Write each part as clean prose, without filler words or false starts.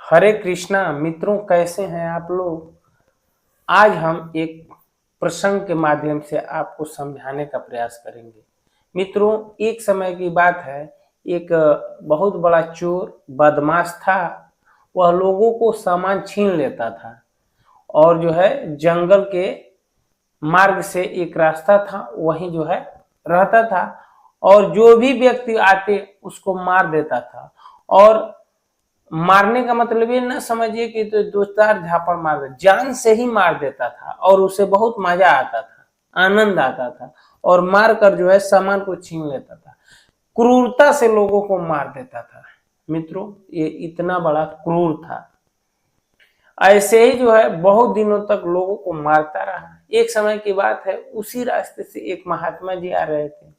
हरे कृष्णा मित्रों, कैसे हैं आप लोग। आज हम एक प्रसंग के माध्यम से आपको समझाने का प्रयास करेंगे। मित्रों, एक समय की बात है, एक बहुत बड़ा चोर बदमाश था। वह लोगों को सामान छीन लेता था और जो है जंगल के मार्ग से एक रास्ता था, वहीं जो है रहता था और जो भी व्यक्ति आते उसको मार देता था। और मारने का मतलब ये ना समझिए कि तो दो चार झापड़ मार दे, जान से ही मार देता था और उसे बहुत मजा आता था, आनंद आता था और मार कर जो है सामान को छीन लेता था। क्रूरता से लोगों को मार देता था। मित्रों, ये इतना बड़ा क्रूर था। ऐसे ही जो है बहुत दिनों तक लोगों को मारता रहा। एक समय की बात है, उसी रास्ते से एक महात्मा जी आ रहे थे।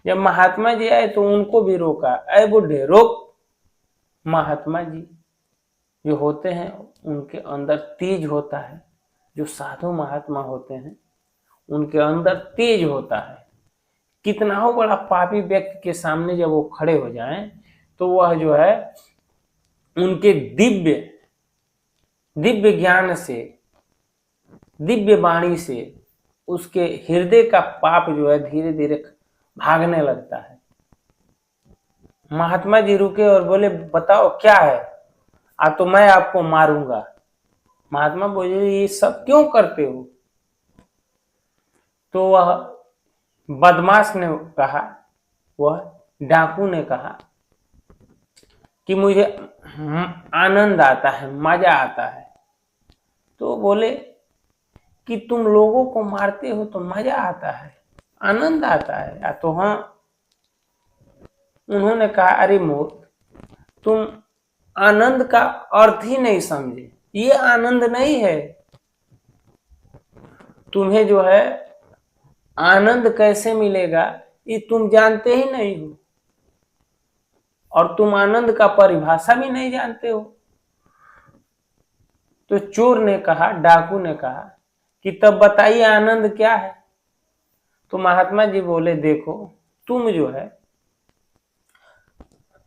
जब महात्मा जी आए तो उनको भी रोका, अरे बुढ़े रोक। महात्मा जी जो होते हैं उनके अंदर तेज होता है। जो साधु महात्मा होते हैं उनके अंदर तेज होता है। कितना हो बड़ा पापी व्यक्ति के सामने जब वो खड़े हो जाएं तो वह जो है उनके दिव्य दिव्य ज्ञान से, दिव्य वाणी से उसके हृदय का पाप जो है धीरे धीरे भागने लगता है। महात्मा जी रुके और बोले, बताओ क्या है, तो मैं आपको मारूंगा। महात्मा बोले, ये सब क्यों करते हो। तो वह बदमाश ने कहा, वह डाकू ने कहा कि मुझे आनंद आता है, मजा आता है। तो बोले कि तुम लोगों को मारते हो तो मजा आता है, आनंद आता है। तो हाँ। उन्होंने कहा, अरे मूर्ख, तुम आनंद का अर्थ ही नहीं समझे। ये आनंद नहीं है। तुम्हें जो है आनंद कैसे मिलेगा ये तुम जानते ही नहीं हो और तुम आनंद का परिभाषा भी नहीं जानते हो। तो चोर ने कहा, डाकू ने कहा कि तब बताइए आनंद क्या है। तो महात्मा जी बोले, देखो, तुम जो है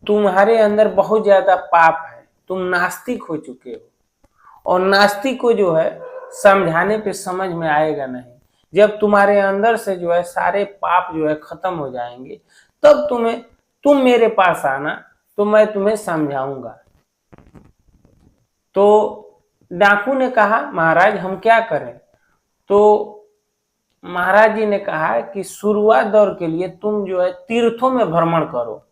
तुम्हारे अंदर बहुत ज्यादा पाप है, तुम नास्तिक हो चुके हो और नास्तिक को जो है समझाने पे समझ में आएगा नहीं। जब तुम्हारे अंदर से जो है सारे पाप जो है खत्म हो जाएंगे तब तुम मेरे पास आना, तो मैं तुम्हें समझाऊंगा। तो डाकू ने कहा, महाराज हम क्या करें। तो महाराज जी ने कहा कि शुरुआत दौर के लिए तुम जो है तीर्थों में भ्रमण करो।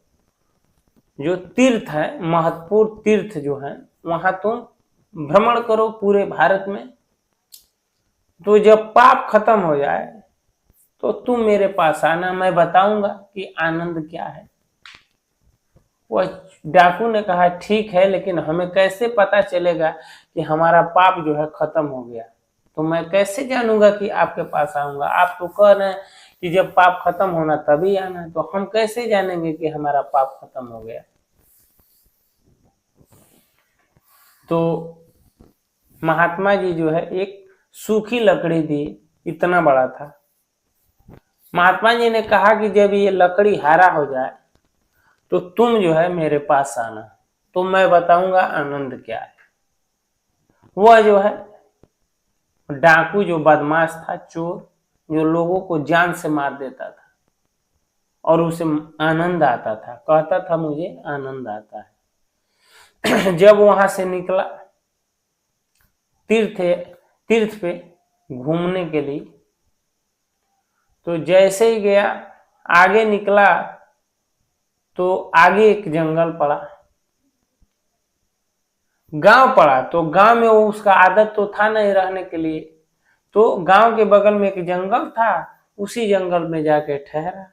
जो तीर्थ है, महत्वपूर्ण तीर्थ जो है, वहां तुम भ्रमण करो पूरे भारत में। तो जब पाप खत्म हो जाए तो तुम मेरे पास आना, मैं बताऊंगा कि आनंद क्या है। वह डाकू ने कहा, ठीक है, लेकिन हमें कैसे पता चलेगा कि हमारा पाप जो है खत्म हो गया। तो मैं कैसे जानूंगा कि आपके पास आऊंगा। आप तो कह रहे हैं कि जब पाप खत्म होना तभी आना, तो हम कैसे जानेंगे कि हमारा पाप खत्म हो गया। तो महात्मा जी जो है एक सूखी लकड़ी दी, इतना बड़ा था। महात्मा जी ने कहा कि जब ये लकड़ी हरा हो जाए तो तुम जो है मेरे पास आना, तो मैं बताऊंगा आनंद क्या है। वह जो है डाकू, जो बदमाश था, चोर, जो लोगों को जान से मार देता था और उसे आनंद आता था, कहता था मुझे आनंद आता है। जब वहां से निकला तीर्थ पे घूमने के लिए, तो जैसे ही गया आगे निकला तो आगे एक जंगल पड़ा, गांव पड़ा। तो गांव में वो उसका आदत तो था नहीं रहने के लिए, तो गांव के बगल में एक जंगल था, उसी जंगल में जाके ठहरा।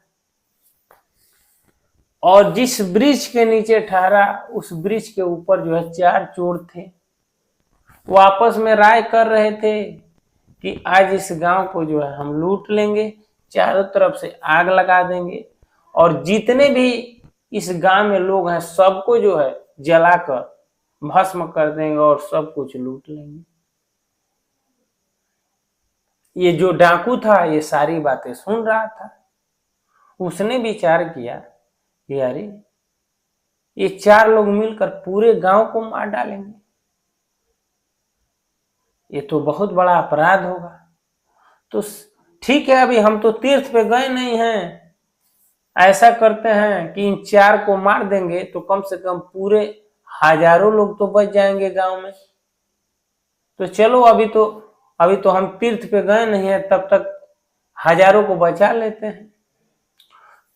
और जिस वृक्ष के नीचे ठहरा उस वृक्ष के ऊपर जो है चार चोर थे। वो आपस में राय कर रहे थे कि आज इस गांव को जो है हम लूट लेंगे, चारों तरफ से आग लगा देंगे और जितने भी इस गांव में लोग हैं सबको जो है जलाकर भस्म कर देंगे और सब कुछ लूट लेंगे। ये जो डाकू था ये सारी बातें सुन रहा था। उसने विचार किया कि अरे ये 4 लोग मिलकर पूरे गांव को मार डालेंगे, ये तो बहुत बड़ा अपराध होगा। तो ठीक है, अभी हम तो तीर्थ पे गए नहीं हैं, ऐसा करते हैं कि इन 4 को मार देंगे तो कम से कम पूरे हजारों लोग तो बच जाएंगे गांव में। तो चलो अभी तो हम तीर्थ पे गए नहीं है, तब तक हजारों को बचा लेते हैं।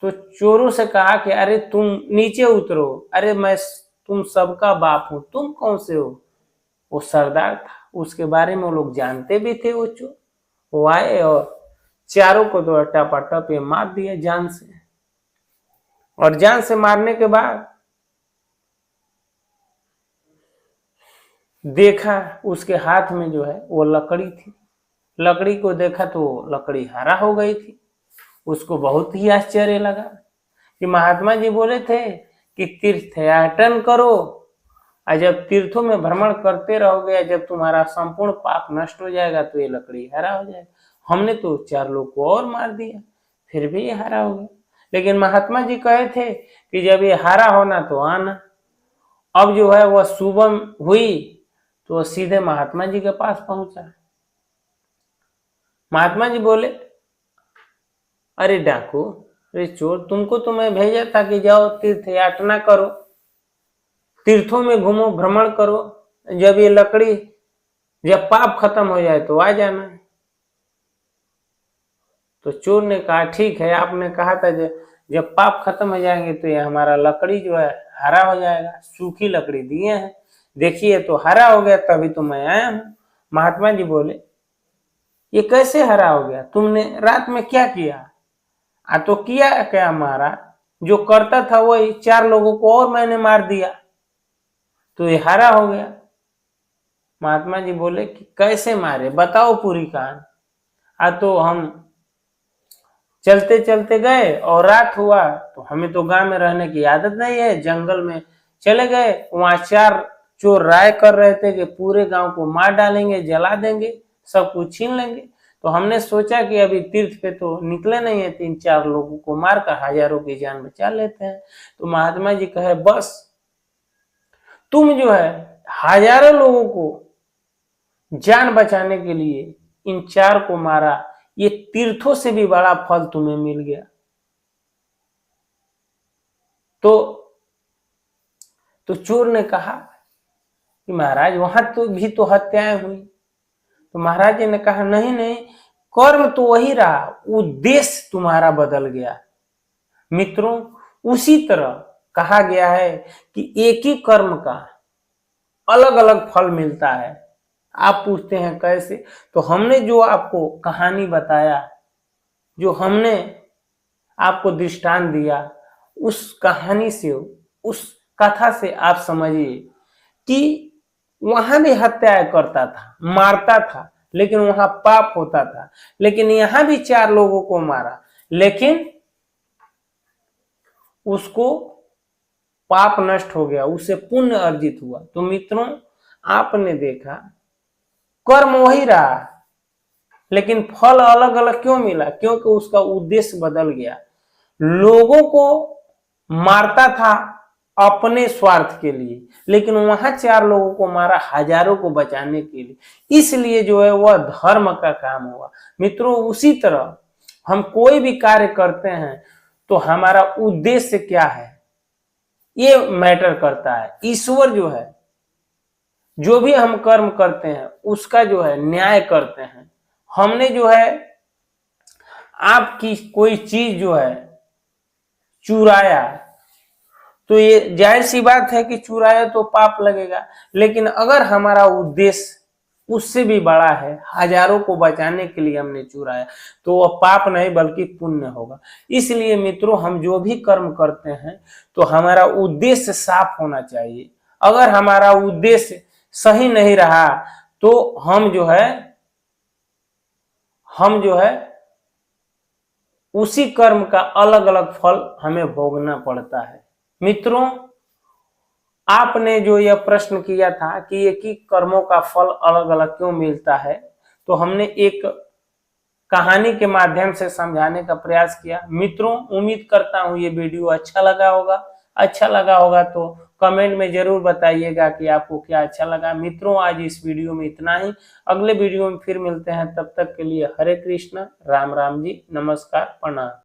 तो चोरों से कहा कि अरे तुम नीचे उतरो, अरे तुम सबका बाप हूं, तुम कौन से हो। वो सरदार था, उसके बारे में वो लोग जानते भी थे। वो चोर वो आए और 4 को तो टपाटप ये मार दिया जान से। और जान से मारने के बाद देखा उसके हाथ में जो है वो लकड़ी थी। लकड़ी को देखा तो लकड़ी हरा हो गई थी। उसको बहुत ही आश्चर्य लगा कि महात्मा जी बोले थे कि तीर्थयाटन करो, और जब तीर्थों में भ्रमण करते रहोगे, जब तुम्हारा संपूर्ण पाप नष्ट हो जाएगा तो ये लकड़ी हरा हो जाएगा। हमने तो 4 लोग को और मार दिया, फिर भी ये हरा हो गया। लेकिन महात्मा जी कहे थे कि जब ये हरा होना तो आना। अब जो है वह सुबह हुई तो सीधे महात्मा जी के पास पहुंचा। महात्मा जी बोले, अरे डाकू, अरे चोर, तुमको तो मैं भेजा था कि जाओ तीर्थ यातना करो, तीर्थों में घूमो, भ्रमण करो, जब ये लकड़ी, जब पाप खत्म हो जाए तो आ जाना है। तो चोर ने कहा, ठीक है, आपने कहा था जब पाप खत्म हो जाएंगे तो ये हमारा लकड़ी जो है हरा हो जाएगा, सूखी लकड़ी दिए हैं, देखिए तो हरा हो गया, तभी तो मैं आया हूं। महात्मा जी बोले, ये कैसे हरा हो गया, तुमने रात में क्या किया। तो किया क्या महाराज, जो करता था वही, 4 लोगों को और मैंने मार दिया तो ये हरा हो गया। महात्मा जी बोले कि कैसे मारे, बताओ पूरी कहानी। तो हम चलते चलते गए और रात हुआ, तो हमें तो गांव में रहने की आदत नहीं है, जंगल में चले गए। वहां 4 चोर राय कर रहे थे कि पूरे गांव को मार डालेंगे, जला देंगे, सब कुछ छीन लेंगे। तो हमने सोचा कि अभी तीर्थ पे तो निकले नहीं है, 3-4 लोगों को मारकर हजारों की जान बचा लेते हैं। तो महात्मा जी कहे, बस तुम जो है हजारों लोगों को जान बचाने के लिए इन 4 को मारा, ये तीर्थों से भी बड़ा फल तुम्हें मिल गया। तो चोर ने कहा कि महाराज वहां तो भी तो हत्याएं हुई। तो महाराज जी ने कहा, नहीं नहीं, कर्म तो वही रहा, उद्देश्य तुम्हारा बदल गया। मित्रों, उसी तरह कहा गया है कि एक ही कर्म का अलग अलग फल मिलता है। आप पूछते हैं कैसे, तो हमने जो आपको कहानी बताया, जो हमने आपको दृष्टांत दिया, उस कहानी से, उस कथा से आप समझिए कि वहां भी हत्या करता था, मारता था, लेकिन वहां पाप होता था। लेकिन यहां भी 4 लोगों को मारा, लेकिन उसको पाप नष्ट हो गया, उसे पुण्य अर्जित हुआ। तो मित्रों, आपने देखा कर्म वही रहा, लेकिन फल अलग अलग क्यों मिला, क्योंकि उसका उद्देश्य बदल गया। लोगों को मारता था अपने स्वार्थ के लिए, लेकिन वहां 4 लोगों को मारा हजारों को बचाने के लिए, इसलिए जो है वह धर्म का काम हुआ। मित्रों, उसी तरह हम कोई भी कार्य करते हैं तो हमारा उद्देश्य क्या है, ये मैटर करता है। ईश्वर जो है, जो भी हम कर्म करते हैं उसका जो है न्याय करते हैं। हमने जो है आपकी कोई चीज जो है चुराया, तो ये जाहिर सी बात है कि चुराया तो पाप लगेगा, लेकिन अगर हमारा उद्देश्य उससे भी बड़ा है, हजारों को बचाने के लिए हमने चुराया, तो वह पाप नहीं बल्कि पुण्य होगा। इसलिए मित्रों, हम जो भी कर्म करते हैं तो हमारा उद्देश्य साफ होना चाहिए। अगर हमारा उद्देश्य सही नहीं रहा तो हम जो है उसी कर्म का अलग अलग फल हमें भोगना पड़ता है। मित्रों, आपने जो यह प्रश्न किया था कि एक ही कर्मों का फल अलग अलग क्यों मिलता है, तो हमने एक कहानी के माध्यम से समझाने का प्रयास किया। मित्रों, उम्मीद करता हूं ये वीडियो अच्छा लगा होगा। अच्छा लगा होगा तो कमेंट में जरूर बताइएगा कि आपको क्या अच्छा लगा। मित्रों, आज इस वीडियो में इतना ही। अगले वीडियो में फिर मिलते हैं, तब तक के लिए हरे कृष्णा, राम राम जी, नमस्कार, प्रणाम।